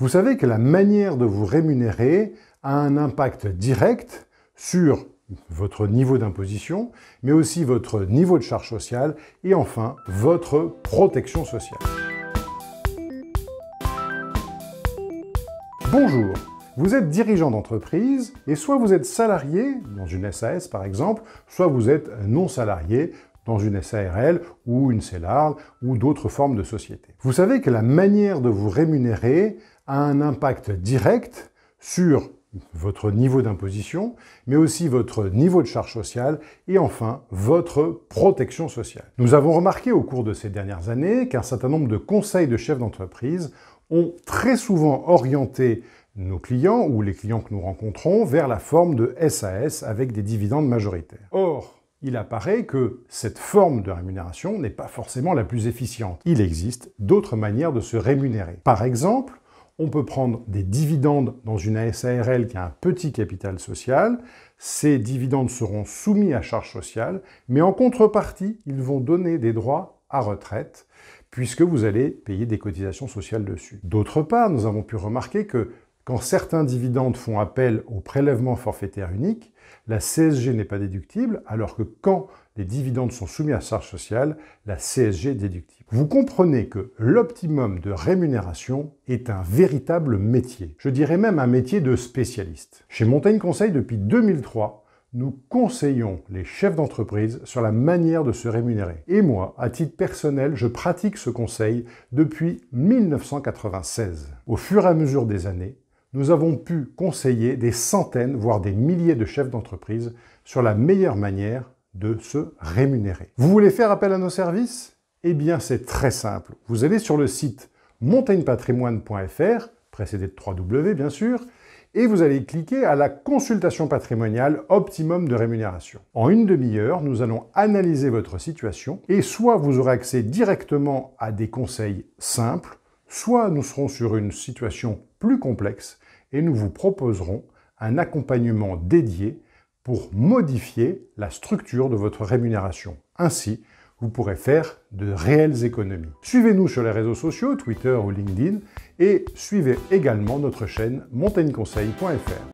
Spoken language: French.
Vous savez que la manière de vous rémunérer a un impact direct sur votre niveau d'imposition, mais aussi votre niveau de charge sociale et enfin votre protection sociale. Bonjour, vous êtes dirigeant d'entreprise et soit vous êtes salarié dans une SAS par exemple, soit vous êtes non salarié dans une SARL ou une CELARL ou d'autres formes de société. Vous savez que la manière de vous rémunérer a un impact direct sur votre niveau d'imposition, mais aussi votre niveau de charge sociale et enfin votre protection sociale. Nous avons remarqué au cours de ces dernières années qu'un certain nombre de conseils de chefs d'entreprise ont très souvent orienté nos clients ou les clients que nous rencontrons vers la forme de SAS avec des dividendes majoritaires. Or, il apparaît que cette forme de rémunération n'est pas forcément la plus efficiente. Il existe d'autres manières de se rémunérer. Par exemple, on peut prendre des dividendes dans une SARL qui a un petit capital social. Ces dividendes seront soumis à charge sociale, mais en contrepartie, ils vont donner des droits à retraite, puisque vous allez payer des cotisations sociales dessus. D'autre part, nous avons pu remarquer que quand certains dividendes font appel au prélèvement forfaitaire unique, la CSG n'est pas déductible, alors que quand les dividendes sont soumis à charge sociale, la CSG est déductible. Vous comprenez que l'optimum de rémunération est un véritable métier. Je dirais même un métier de spécialiste. Chez Montaigne Conseil, depuis 2003, nous conseillons les chefs d'entreprise sur la manière de se rémunérer. Et moi, à titre personnel, je pratique ce conseil depuis 1996. Au fur et à mesure des années, nous avons pu conseiller des centaines, voire des milliers de chefs d'entreprise sur la meilleure manière de se rémunérer. Vous voulez faire appel à nos services? Eh bien, c'est très simple. Vous allez sur le site montaignepatrimoine.fr, précédé de www bien sûr, et vous allez cliquer à la consultation patrimoniale optimum de rémunération. En une demi-heure, nous allons analyser votre situation et soit vous aurez accès directement à des conseils simples, soit nous serons sur une situation plus complexe et nous vous proposerons un accompagnement dédié pour modifier la structure de votre rémunération. Ainsi, vous pourrez faire de réelles économies. Suivez-nous sur les réseaux sociaux, Twitter ou LinkedIn, et suivez également notre chaîne montaigneconseil.fr.